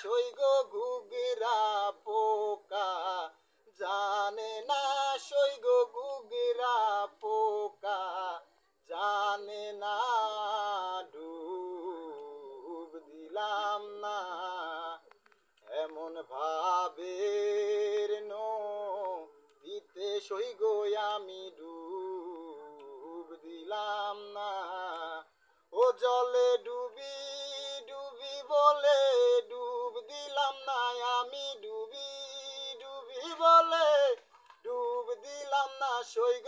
সইগ ঘুগরা পোকা, জানে না সইগ ঘুগরা পোকা, জানে না ডুব দিলাম না এমন ভাবের নদীতে সইগ আমি ডুব দিলাম না। ও জলে ডুবি ডুবি বলে ডুব দিলাম না আমি, ডুবি ডুবি বলে ডুব দিলাম না সইগ